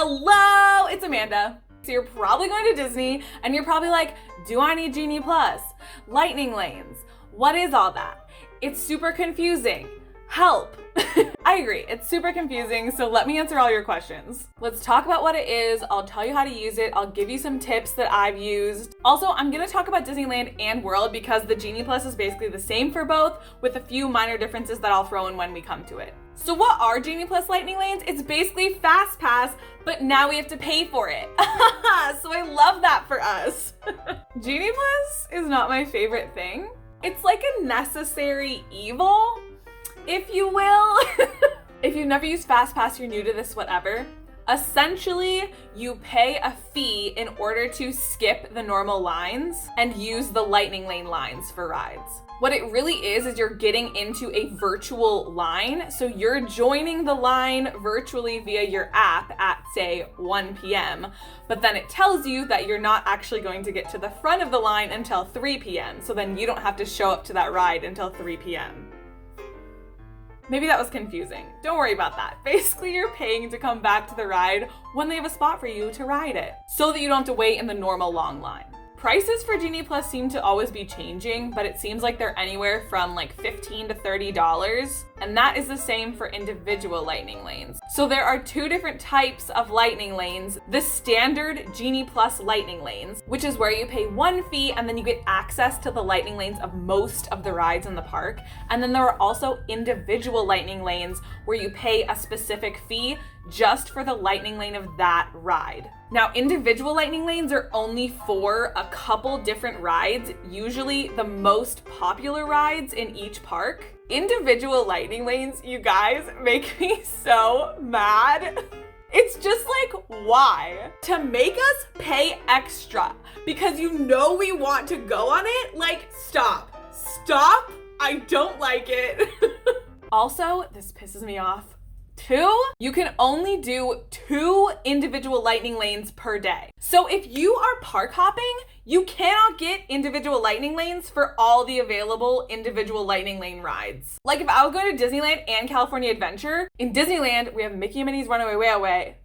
Hello, it's Amanda. So you're probably going to Disney and you're probably like, do I need Genie Plus? Lightning lanes, what is all that? It's super confusing. Help. I agree, it's super confusing, so let me answer all your questions. Let's talk about what it is, I'll tell you how to use it, I'll give you some tips that I've used. Also, I'm gonna talk about Disneyland and World because the Genie Plus is basically the same for both with a few minor differences that I'll throw in when we come to it. So what are Genie Plus Lightning Lanes? It's basically Fast Pass, but now we have to pay for it. So I love that for us. Genie Plus is not my favorite thing. It's like a necessary evil, if you will. If you've never used Fast Pass, you're new to this, whatever. Essentially, you pay a fee in order to skip the normal lines and use the Lightning Lane lines for rides. What it really is you're getting into a virtual line. So you're joining the line virtually via your app at, say, 1 p.m. But then it tells you that you're not actually going to get to the front of the line until 3 p.m. So then you don't have to show up to that ride until 3 p.m. Maybe that was confusing. Don't worry about that. Basically, you're paying to come back to the ride when they have a spot for you to ride it, so that you don't have to wait in the normal long line. Prices for Genie Plus seem to always be changing, but it seems like they're anywhere from like $15 to $30, and that is the same for individual Lightning lanes. So there are two different types of Lightning lanes. The standard Genie Plus Lightning lanes, which is where you pay one fee and then you get access to the Lightning lanes of most of the rides in the park. And then there are also individual Lightning lanes where you pay a specific fee just for the Lightning lane of that ride. Now, individual Lightning lanes are only for a couple different rides, usually the most popular rides in each park. Individual Lightning lanes, you guys, make me so mad. It's just like, why? To make us pay extra because you know we want to go on it? Like, stop. Stop. I don't like it. Also, this pisses me off. You can only do 2 individual Lightning lanes per day. So if you are park hopping, you cannot get individual Lightning lanes for all the available individual Lightning lane rides. Like if I would go to Disneyland and California Adventure, in Disneyland, we have Mickey and Minnie's Runaway Railway.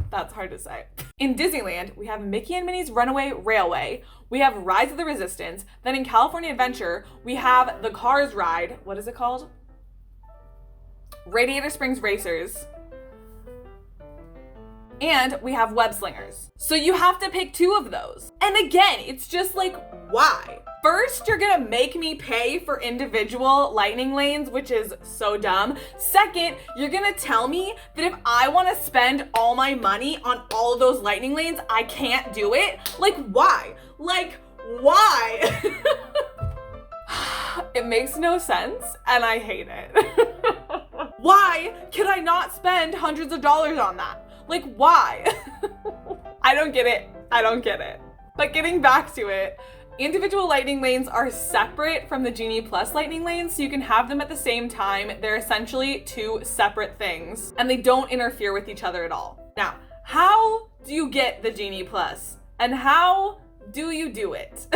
That's hard to say. In Disneyland, we have Mickey and Minnie's Runaway Railway. We have Rise of the Resistance. Then in California Adventure, we have the Cars ride. What is it called? Radiator Springs Racers, and we have Web Slingers. So you have to pick 2 of those. And again, it's just like, why? First, you're gonna make me pay for individual Lightning lanes, which is so dumb. Second, you're gonna tell me that if I wanna spend all my money on all of those Lightning lanes, I can't do it? Like, why? Like, why? It makes no sense, and I hate it. Why can I not spend hundreds of dollars on that? Like, why? I don't get it. I don't get it. But getting back to it, individual Lightning lanes are separate from the Genie Plus Lightning lanes, so you can have them at the same time. They're essentially 2 separate things, and they don't interfere with each other at all. Now, how do you get the Genie Plus? And how do you do it?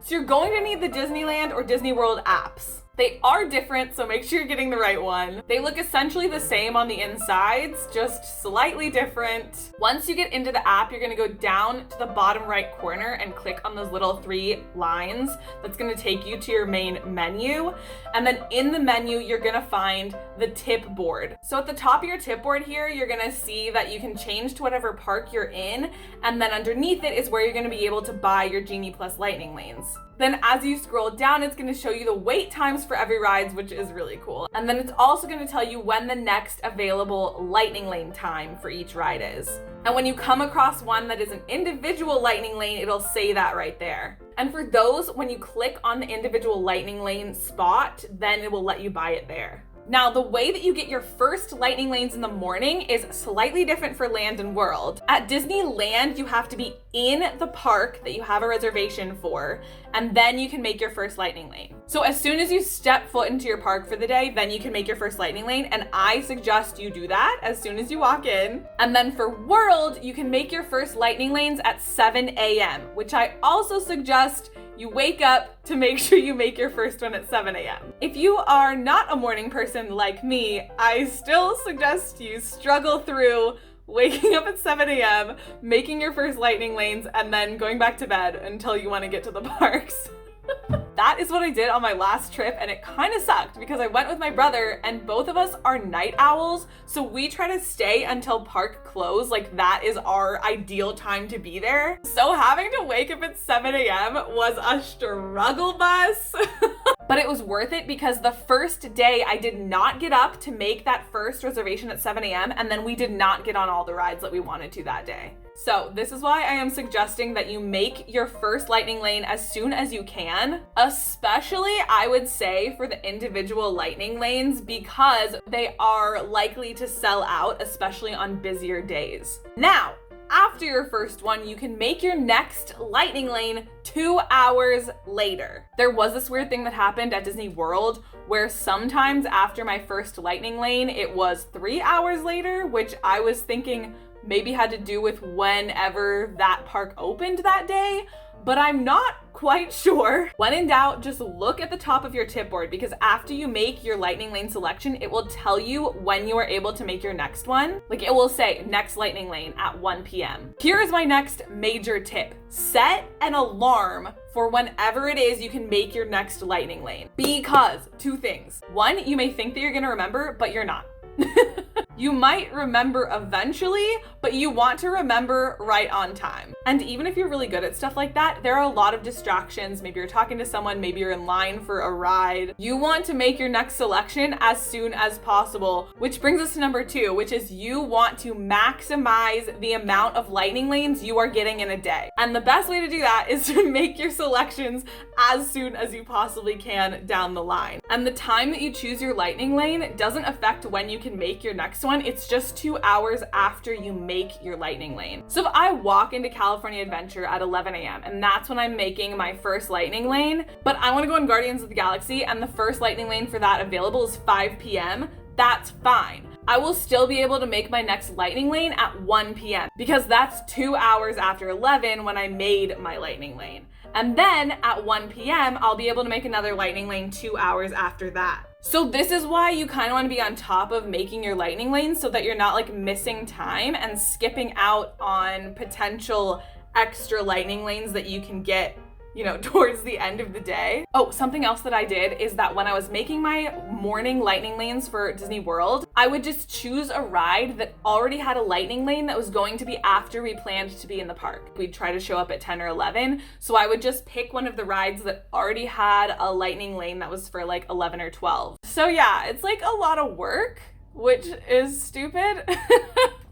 So you're going to need the Disneyland or Disney World apps. They are different, so make sure you're getting the right one. They look essentially the same on the insides, just slightly different. Once you get into the app, you're gonna go down to the bottom right corner and click on those little 3 lines. That's gonna take you to your main menu. And then in the menu, you're gonna find the tip board. So at the top of your tip board here, you're gonna see that you can change to whatever park you're in. And then underneath it is where you're gonna be able to buy your Genie Plus Lightning lanes. Then as you scroll down, it's gonna show you the wait times for every ride, which is really cool. And then it's also gonna tell you when the next available Lightning lane time for each ride is. And when you come across one that is an individual Lightning lane, it'll say that right there. And for those, when you click on the individual Lightning lane spot, then it will let you buy it there. Now, the way that you get your first Lightning lanes in the morning is slightly different for Land and World. At Disneyland, you have to be in the park that you have a reservation for, and then you can make your first Lightning lane. So as soon as you step foot into your park for the day, then you can make your first Lightning lane, and I suggest you do that as soon as you walk in. And then for World, you can make your first Lightning lanes at 7 a.m., which I also suggest you wake up to make sure you make your first one at 7 a.m. If you are not a morning person like me, I still suggest you struggle through waking up at 7 a.m., making your first lightning lanes, and then going back to bed until you want to get to the parks. That is what I did on my last trip, and it kind of sucked because I went with my brother and both of us are night owls, so we try to stay until park close. Like, that is our ideal time to be there. So having to wake up at 7 a.m. was a struggle bus. But it was worth it because the first day I did not get up to make that first reservation at 7 a.m. and then we did not get on all the rides that we wanted to that day. So this is why I am suggesting that you make your first lightning lane as soon as you can, especially I would say for the individual lightning lanes because they are likely to sell out, especially on busier days. Now, after your first one, you can make your next lightning lane 2 hours later. There was this weird thing that happened at Disney World where sometimes after my first lightning lane, it was 3 hours later, which I was thinking maybe had to do with whenever that park opened that day, but I'm not quite sure. When in doubt, just look at the top of your tip board because after you make your lightning lane selection, it will tell you when you are able to make your next one. Like, it will say next lightning lane at 1 p.m. Here is my next major tip. Set an alarm for whenever it is you can make your next lightning lane. Because 2 things. 1, you may think that you're gonna remember, but you're not. You might remember eventually, but you want to remember right on time. And even if you're really good at stuff like that, there are a lot of distractions. Maybe you're talking to someone, maybe you're in line for a ride. You want to make your next selection as soon as possible, which brings us to number 2, which is you want to maximize the amount of lightning lanes you are getting in a day. And the best way to do that is to make your selections as soon as you possibly can down the line. And the time that you choose your lightning lane doesn't affect when you can make your next one. It's just 2 hours after you make your lightning lane. So if I walk into California Adventure at 11 a.m. and that's when I'm making my first lightning lane, but I want to go on Guardians of the Galaxy and the first lightning lane for that available is 5 p.m., that's fine. I will still be able to make my next lightning lane at 1 p.m. because that's 2 hours after 11 when I made my lightning lane. And then at 1 p.m., I'll be able to make another lightning lane 2 hours after that. So this is why you kind of want to be on top of making your lightning lanes so that you're not like missing time and skipping out on potential extra lightning lanes that you can get, you know, towards the end of the day. Oh, something else that I did is that when I was making my morning lightning lanes for Disney World, I would just choose a ride that already had a lightning lane that was going to be after we planned to be in the park. We'd try to show up at 10 or 11. So I would just pick one of the rides that already had a lightning lane that was for like 11 or 12. So yeah, it's like a lot of work, which is stupid.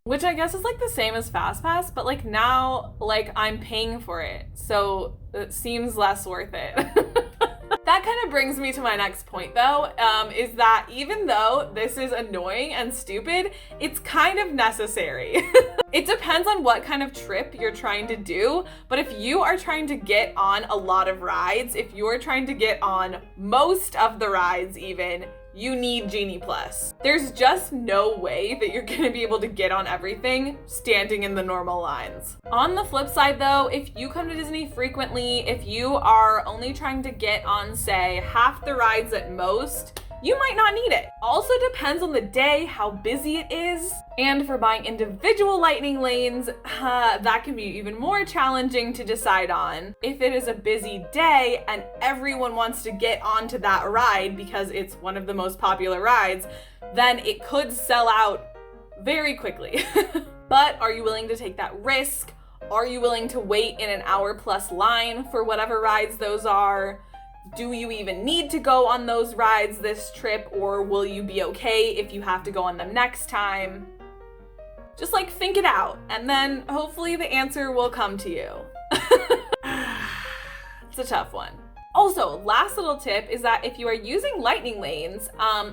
Which I guess is like the same as FastPass, but like now, like I'm paying for it. So it seems less worth it. That kind of brings me to my next point though, is that even though this is annoying and stupid, it's kind of necessary. It depends on what kind of trip you're trying to do, but if you are trying to get on a lot of rides, if you're trying to get on most of the rides even, you need Genie Plus. There's just no way that you're gonna be able to get on everything standing in the normal lines. On the flip side though, if you come to Disney frequently, if you are only trying to get on, say, half the rides at most, you might not need it. Also depends on the day, how busy it is. And for buying individual lightning lanes, that can be even more challenging to decide on. If it is a busy day and everyone wants to get onto that ride because it's one of the most popular rides, then it could sell out very quickly. But are you willing to take that risk? Are you willing to wait in an hour-plus line for whatever rides those are? Do you even need to go on those rides this trip, or will you be okay if you have to go on them next time? Just like think it out, and then hopefully the answer will come to you. It's a tough one. Also, last little tip is that if you are using lightning lanes,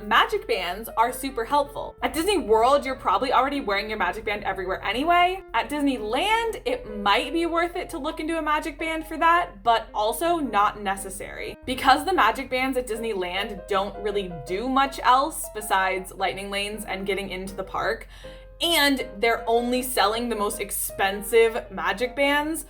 magic bands are super helpful. At Disney World, you're probably already wearing your magic band everywhere anyway. At Disneyland, it might be worth it to look into a magic band for that, but also not necessary. Because the magic bands at Disneyland don't really do much else besides lightning lanes and getting into the park, and they're only selling the most expensive magic bands,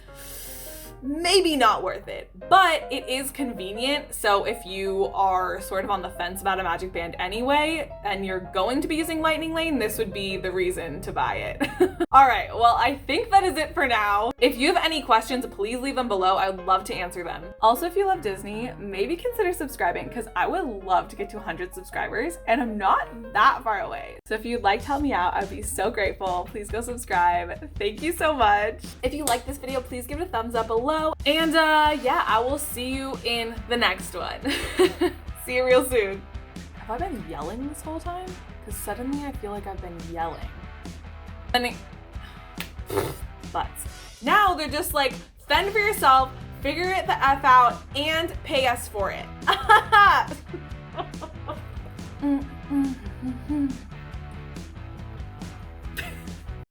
maybe not worth it, but it is convenient. So if you are sort of on the fence about a magic band anyway, and you're going to be using Lightning Lane, this would be the reason to buy it. All right, well, I think that is it for now. If you have any questions, please leave them below. I would love to answer them. Also, if you love Disney, maybe consider subscribing, because I would love to get to 100 subscribers, and I'm not that far away. So if you'd like to help me out, I'd be so grateful. Please go subscribe. Thank you so much. If you like this video, please give it a thumbs up below. And yeah, I will see you in the next one. See you real soon. Have I been yelling this whole time? Because suddenly I feel like I've been yelling. But now they're just like, fend for yourself, figure it the F out, and pay us for it.